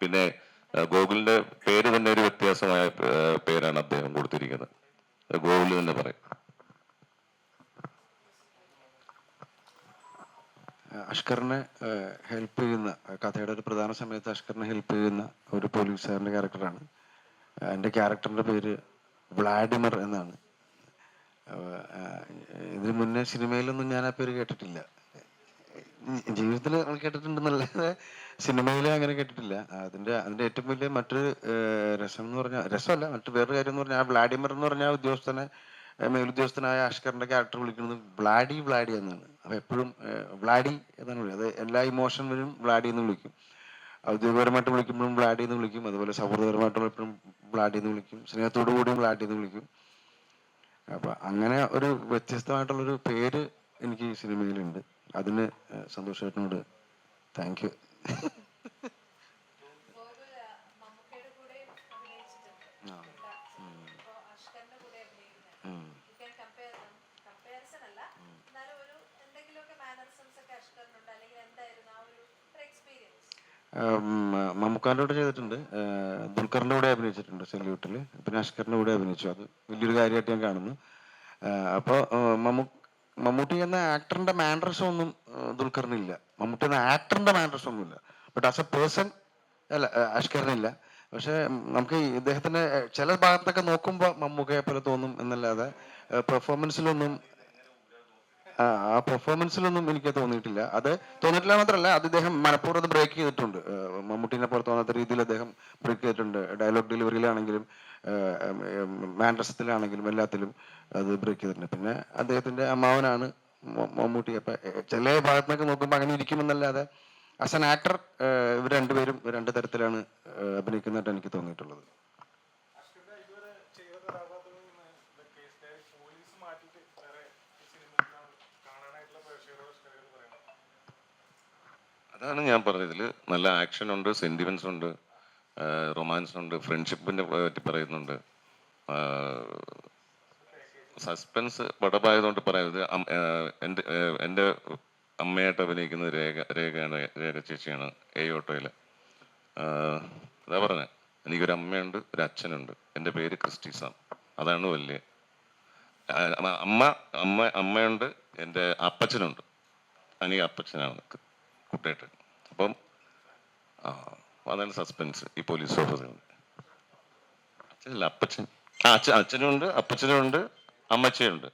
പിന്നെ ഗോകുലിന്റെ പേര് തന്നെ ഒരു വ്യത്യാസമായ പേരാണ് അദ്ദേഹം കൊടുത്തിരിക്കുന്നത്. ഗോകുൽ തന്നെ പറയും. അഷ്കറിനെ ഹെൽപ്പ് ചെയ്യുന്ന, കഥയുടെ ഒരു പ്രധാന സമയത്ത് അഷ്കറിനെ ഹെൽപ്പ് ചെയ്യുന്ന ഒരു പോലീസുകാരൻ്റെ ക്യാരക്ടറാണ്. എൻ്റെ ക്യാരക്ടറിൻ്റെ പേര് വ്ളാഡിമർ എന്നാണ്. ഇതിന് മുന്നേ സിനിമയിലൊന്നും ഞാൻ ആ പേര് കേട്ടിട്ടില്ല. ജീവിതത്തിൽ കേട്ടിട്ടുണ്ടെന്നല്ലാതെ സിനിമയിൽ അങ്ങനെ കേട്ടിട്ടില്ല. അതിൻ്റെ ഏറ്റവും വലിയ മറ്റൊരു രസം എന്ന് പറഞ്ഞാൽ, രസമല്ല, മറ്റു വേറൊരു കാര്യം എന്ന് പറഞ്ഞാൽ, ആ വ്ളാഡിമർ എന്ന് പറഞ്ഞ ഉദ്യോഗസ്ഥനെ, മേലുദ്യോഗസ്ഥനായ അഷ്കറിന്റെ ക്യാരക്ടർ വിളിക്കുന്നത് വ്ളാഡി വ്ളാഡി എന്നാണ്. അപ്പൊ എപ്പോഴും വ്ളാഡി എന്നാണ് വിളിക്കുന്നത്. അത് എല്ലാ ഇമോഷനിലും വ്ളാഡി എന്ന് വിളിക്കും. ഔദ്യോഗികപരമായിട്ട് വിളിക്കുമ്പോഴും വ്ളാഡി എന്ന് വിളിക്കും. അതുപോലെ സൗഹൃദപരമായിട്ട് എപ്പോഴും വ്ളാഡി എന്ന് വിളിക്കും. സ്നേഹത്തോടു കൂടിയും വ്ളാഡി എന്ന് വിളിക്കും. അപ്പൊ അങ്ങനെ ഒരു വ്യത്യസ്തമായിട്ടുള്ളൊരു പേര് എനിക്ക് ഈ സിനിമയിലുണ്ട്. അതിന് സന്തോഷേട്ടനോട് താങ്ക് യു. മമ്മൂക്കാൻ്റെ കൂടെ ചെയ്തിട്ടുണ്ട്, ദുൽഖറിൻ്റെ കൂടെ അഭിനയിച്ചിട്ടുണ്ട് സല്യൂട്ടിൽ, പിന്നെ അഷ്കറിൻ്റെ കൂടെ അഭിനയിച്ചു. അത് വലിയൊരു കാര്യമായിട്ട് ഞാൻ കാണുന്നു. അപ്പോൾ മമ്മൂട്ടി എന്ന ആക്ടറിന്റെ മാനറിസം ഒന്നും ദുൽഖറിനില്ല. മമ്മൂട്ടി എന്ന ആക്ടറിന്റെ മാനറിസം ഒന്നുമില്ല. ബട്ട് ആസ് എ പേഴ്സൺ അല്ല, അഷ്കറിനില്ല. പക്ഷെ നമുക്ക് ഇദ്ദേഹത്തിന്റെ ചില ഭാഗത്തൊക്കെ നോക്കുമ്പോൾ മമ്മൂക്കയെ പോലെ തോന്നും എന്നല്ലാതെ പെർഫോമൻസിലൊന്നും ആ പെർഫോമൻസിലൊന്നും എനിക്ക് തോന്നിയിട്ടില്ല. അത് തോന്നിയിട്ടില്ല മാത്രമല്ല, അത് ഇദ്ദേഹം മനഃപൂർവ്വം ബ്രേക്ക് ചെയ്തിട്ടുണ്ട്. മമ്മൂട്ടിനെ പോലെ തോന്നാത്ത രീതിയിൽ അദ്ദേഹം ബ്രേക്ക് ചെയ്തിട്ടുണ്ട്. ഡയലോഗ് ഡെലിവറിയിലാണെങ്കിലും മാൻഡ്രസത്തിലാണെങ്കിലും എല്ലാത്തിലും അത് ബ്രേക്ക് ചെയ്തിട്ടുണ്ട്. പിന്നെ അദ്ദേഹത്തിന്റെ അമ്മാവനാണ് മമ്മൂട്ടി. അപ്പൊ ചില ഭാഗത്തുനിന്നൊക്കെ നോക്കുമ്പോൾ അങ്ങനെ ഇരിക്കുമെന്നല്ലാതെ ആസ് ആൻ ആക്ടർ ഇവർ രണ്ടുപേരും രണ്ട് തരത്തിലാണ് അഭിനയിക്കുന്നതായിട്ട് എനിക്ക് തോന്നിയിട്ടുള്ളത്. അതാണ് ഞാൻ പറഞ്ഞതിൽ നല്ല ആക്ഷൻ ഉണ്ട്, സെന്റിമെന്റ്സ് ഉണ്ട്, റൊമാൻസ് ഉണ്ട്, ഫ്രണ്ട്ഷിപ്പിനെ പറ്റി പറയുന്നുണ്ട്. സസ്പെൻസ് പടമായതുകൊണ്ട് പറയുന്നത് എൻ്റെ അമ്മയായിട്ട് അഭിനയിക്കുന്നത് രേഖയാണ്, രേഖ ചേച്ചിയാണ് ഓട്ടോയിൽ. അതാ പറഞ്ഞത്, എനിക്കൊരു അമ്മയുണ്ട്, ഒരു അച്ഛനുണ്ട്. എൻ്റെ പേര് ക്രിസ്റ്റി സാം. അതാണ് വലിയ അമ്മയുണ്ട്, എൻ്റെ അപ്പച്ചനുണ്ട്. എനിക്ക് അപ്പച്ചനാണ് കുട്ടേട്ടൻ. അപ്പം അതാണ് സസ്പെൻസ് ഈ പോലീസ് ഓഫീസറിന്. അച്ഛനല്ല, അപ്പച്ചൻ. അച്ഛനുണ്ട്, അപ്പച്ചനുണ്ട്, അമ്മച്ചയുണ്ട്.